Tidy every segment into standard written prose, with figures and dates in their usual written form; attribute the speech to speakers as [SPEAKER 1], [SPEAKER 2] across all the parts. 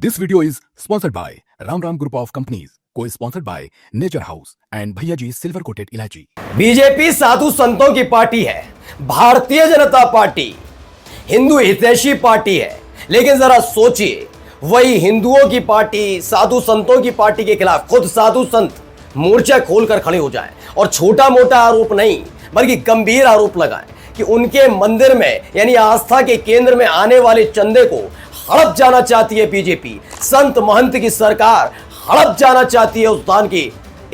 [SPEAKER 1] This video is sponsored by Ram Ram Group of Companies, co-sponsored by Nature House and Bhaiya Ji Silver Coated Ilaichi.
[SPEAKER 2] BJP साधु संतों की party है, Bharatiya Janata party Hindu हितैषी party है। लेकिन जरा सोचिए, वही हिंदुओं की पार्टी, साधु संतों की पार्टी के खिलाफ खुद साधु संत मोर्चा खोलकर खड़े हो जाएं और छोटा मोटा आरोप नहीं बल्कि गंभीर आरोप लगाएं कि उनके मंदिर में यानी आस्था के केंद्र में आने वाले चंदे को हड़प जाना चाहती है बीजेपी। संत महंत की सरकार हड़प जाना चाहती है उस दान के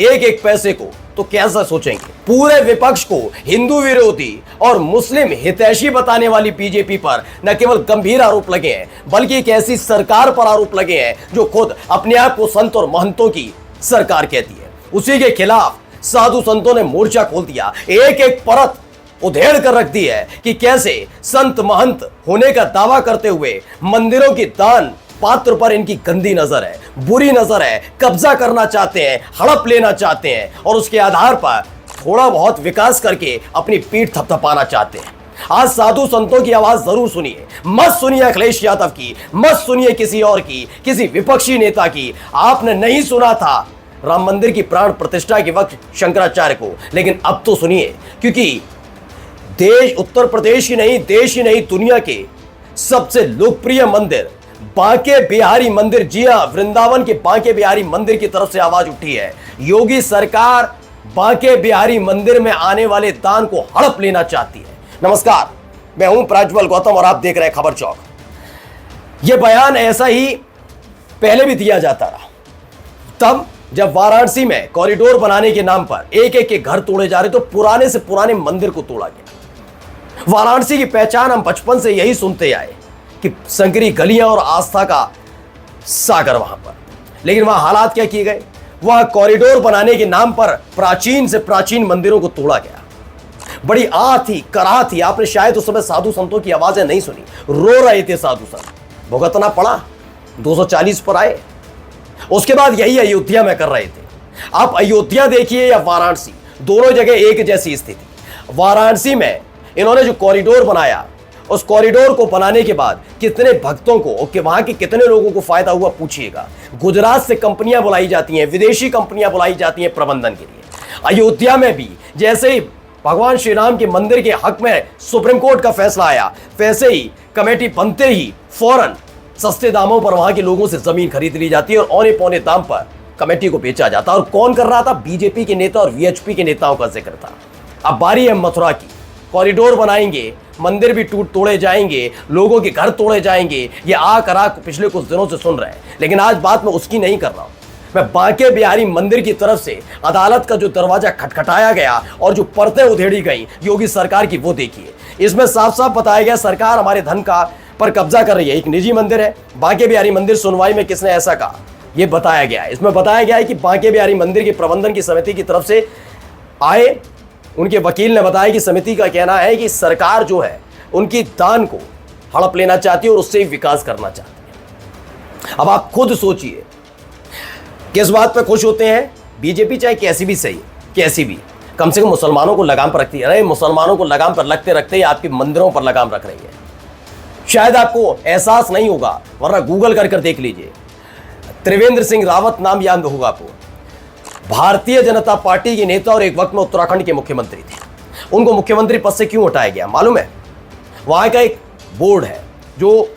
[SPEAKER 2] एक एक पैसे को। तो कैसा सोचेंगे? पूरे विपक्ष को हिंदू विरोधी और मुस्लिम हितैषी बताने वाली बीजेपी पर न केवल गंभीर आरोप लगे हैं बल्कि एक ऐसी सरकार पर आरोप लगे हैं जो खुद अपने आप को संत और महंतों की सरकार कहती है। उसी के खिलाफ साधु संतों ने मोर्चा खोल दिया, एक एक परत उधेड़ कर रख दी है कि कैसे संत महंत होने का दावा करते हुए मंदिरों की दान पात्र पर इनकी गंदी नजर है, बुरी नजर है, कब्जा करना चाहते हैं, हड़प लेना चाहते हैं और उसके आधार पर थोड़ा बहुत विकास करके अपनी पीठ थपथपाना चाहते हैं। आज साधु संतों की आवाज जरूर सुनिए, मत सुनिए अखिलेश यादव की, मत सुनिए किसी और की, किसी विपक्षी नेता की। आपने नहीं सुना था राम मंदिर की प्राण प्रतिष्ठा के वक्त शंकराचार्य को, लेकिन अब तो सुनिए, क्योंकि देश, उत्तर प्रदेश ही नहीं, देश ही नहीं, दुनिया के सबसे लोकप्रिय मंदिर बांके बिहारी मंदिर, जी हां, वृंदावन के बांके बिहारी मंदिर की तरफ से आवाज उठी है। योगी सरकार बांके बिहारी मंदिर में आने वाले दान को हड़प लेना चाहती है। नमस्कार, मैं हूं प्रज्वल गौतम और आप देख रहे हैं खबर चौक। यह बयान ऐसा ही पहले भी दिया जाता रहा, तब जब वाराणसी में कॉरिडोर बनाने के नाम पर एक एक के घर तोड़े जा रहे तो पुराने से पुराने मंदिर को तोड़ा गया। वाराणसी की पहचान हम बचपन से यही सुनते आए कि संकरी गलियां और आस्था का सागर वहां पर। लेकिन वहां हालात क्या किए गए? वहां कॉरिडोर बनाने के नाम पर प्राचीन से प्राचीन मंदिरों को तोड़ा गया। बड़ी आह थी, कराह थी। आपने शायद उस समय साधु संतों की आवाजें नहीं सुनी, रो रहे थे साधु संत, भुगतना पड़ा, 240 पर आए। उसके बाद यही अयोध्या में कर रहे थे। आप अयोध्या देखिए या वाराणसी, दोनों जगह एक जैसी स्थिति। वाराणसी में इन्होंने जो कॉरिडोर बनाया, उस कॉरिडोर को बनाने के बाद कितने भक्तों को और वहां के कितने लोगों को फायदा हुआ पूछिएगा। गुजरात से कंपनियां बुलाई जाती हैं, विदेशी कंपनियां बुलाई जाती हैं प्रबंधन के लिए। अयोध्या में भी जैसे ही भगवान श्री राम के मंदिर के हक में सुप्रीम कोर्ट का फैसला आया, वैसे ही कमेटी बनते ही फौरन सस्ते दामों पर वहां के लोगों से जमीन खरीद ली जाती है और औने पौने दाम पर कमेटी को बेचा जाता। और कौन कर रहा था? बीजेपी के नेता और वीएचपी के नेताओं का जिक्र था। अब बारी है मथुरा की। कॉरिडोर बनाएंगे, मंदिर भी तोड़े जाएंगे, लोगों के घर तोड़े जाएंगे। ये आ पिछले कुछ दिनों से सुन रहे हैं, लेकिन आज बात मैं उसकी नहीं कर रहा हूं। मैं बांके बिहारी मंदिर की तरफ से अदालत का जो दरवाजा खटखटाया गया और जो परतें उधेड़ी गई योगी सरकार की, वो देखिए। इसमें साफ साफ बताया गया सरकार हमारे धन का पर कब्जा कर रही है। एक निजी मंदिर है बांके बिहारी मंदिर। सुनवाई में किसने ऐसा कहा? यह बताया गया है। इसमें बताया गया है कि बांके बिहारी मंदिर के प्रबंधन की समिति की तरफ से आए, उनके वकील ने बताया कि समिति का कहना है कि सरकार जो है उनकी दान को हड़प लेना चाहती है और उससे विकास करना चाहती है। अब आप खुद सोचिए, किस बात पे खुश होते हैं? बीजेपी चाहे कैसी भी सही, कैसी भी, कम से कम मुसलमानों को लगाम पर रखती है। अरे मुसलमानों को लगाम पर रखते रखते ही आपके मंदिरों पर लगाम रख रही है। शायद आपको एहसास नहीं होगा, वरना गूगल कर देख लीजिए। त्रिवेंद्र सिंह रावत नाम याद होगा आपको, भारतीय जनता पार्टी के नेता और एक वक्त में उत्तराखंड के मुख्यमंत्री थे। उनको मुख्यमंत्री पद से क्यों हटाया गया मालूम है? वहां का एक बोर्ड है, जो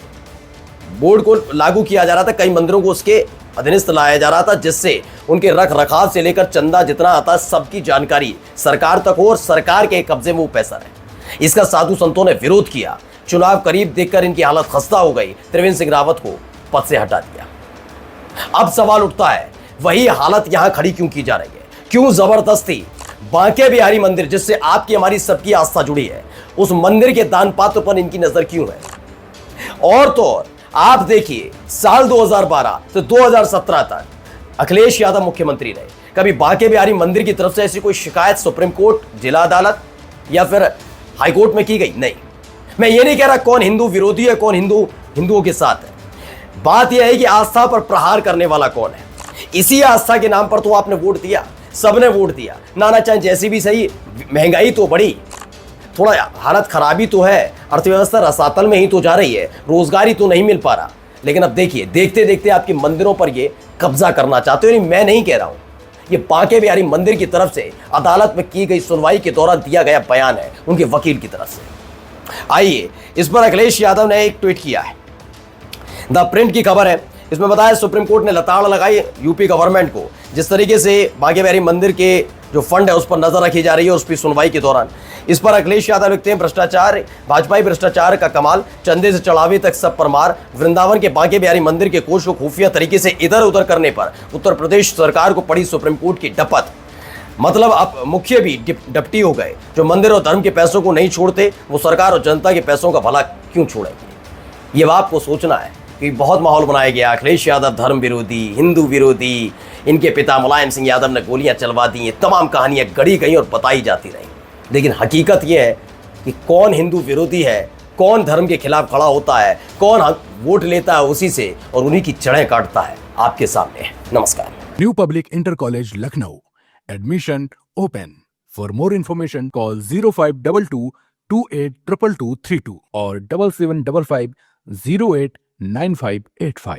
[SPEAKER 2] बोर्ड को लागू किया जा रहा था, कई मंदिरों को उसके अधीनस्थ लाया जा रहा था, जिससे उनके रख रखाव से लेकर चंदा जितना आता है सबकी जानकारी सरकार तक हो और सरकार के कब्जे में वो पैसा रहे। इसका साधु संतों ने विरोध किया। चुनाव करीब देखकर इनकी हालत खस्ता हो गई, त्रिवेंद्र सिंह रावत को पद से हटा दिया। अब सवाल उठता है, वही हालत यहां खड़ी क्यों की जा रही है? क्यों जबरदस्ती बांके बिहारी मंदिर, जिससे आपकी हमारी सबकी आस्था जुड़ी है, उस मंदिर के दान पात्र पर इनकी नजर क्यों है? और तो और आप देखिए, साल 2012 से 2017 तक अखिलेश यादव मुख्यमंत्री रहे। कभी बांके बिहारी मंदिर की तरफ से ऐसी कोई शिकायत सुप्रीम कोर्ट, जिला अदालत या फिर हाईकोर्ट में की गई? नहीं। मैं ये नहीं कह रहा कौन हिंदू विरोधी है, कौन हिंदुओं के साथ है। बात यह है कि आस्था पर प्रहार करने वाला कौन है। इसी आस्था के नाम पर तो आपने वोट दिया, सबने वोट दिया। नाना चाहे जैसी भी सही, महंगाई तो बढ़ी, थोड़ा हालत खराबी तो है, अर्थव्यवस्था रसातल में ही तो जा रही है, रोजगारी तो नहीं मिल पा रहा। लेकिन अब देखिए, देखते देखते आपके मंदिरों पर ये कब्जा करना चाहते हो। मैं नहीं कह रहा हूं, ये बांके बिहारी मंदिर की तरफ से अदालत में की गई सुनवाई के दौरान दिया गया बयान है उनके वकील की तरफ से। आइए, इस पर अखिलेश यादव ने एक ट्वीट किया है। द प्रिंट की खबर है, इसमें बताया सुप्रीम कोर्ट ने लताड़ लगाई यूपी गवर्नमेंट को। जिस तरीके से बांके बिहारी मंदिर के जो फंड है उस पर नजर रखी जा रही है उस पर सुनवाई के दौरान। इस पर अखिलेश यादव लिखते हैं, भ्रष्टाचार, भाजपाई भ्रष्टाचार का कमाल, चंदे से चढ़ावे तक सब पर मार। वृंदावन के बांके बिहारी मंदिर के कोष को खुफिया तरीके से इधर उधर करने पर उत्तर प्रदेश सरकार को पड़ी सुप्रीम कोर्ट की डपत। मतलब अब मुख्य भी डिप्टी हो गए। जो मंदिर और धर्म के पैसों को नहीं छोड़ते वो सरकार और जनता के पैसों का भला क्यों छोड़ेंगे? ये बात को सोचना है कि बहुत माहौल बनाया गया। अखिलेश यादव धर्म विरोधी, हिंदू विरोधी, इनके पिता मुलायम सिंह यादव ने गोलियां चलवा दी, ये तमाम कहानियां गढ़ी गई और बताई जाती रही। लेकिन हकीकत यह है कि कौन हिंदू विरोधी है, कौन धर्म के खिलाफ खड़ा होता है, कौन वोट लेता है उसी से और उन्हीं की जड़ें काटता है, आपके सामने है। नमस्कार।
[SPEAKER 1] New Public Inter College Lucknow. Admission open. For more information, call 0522 282232 or 7755 089585.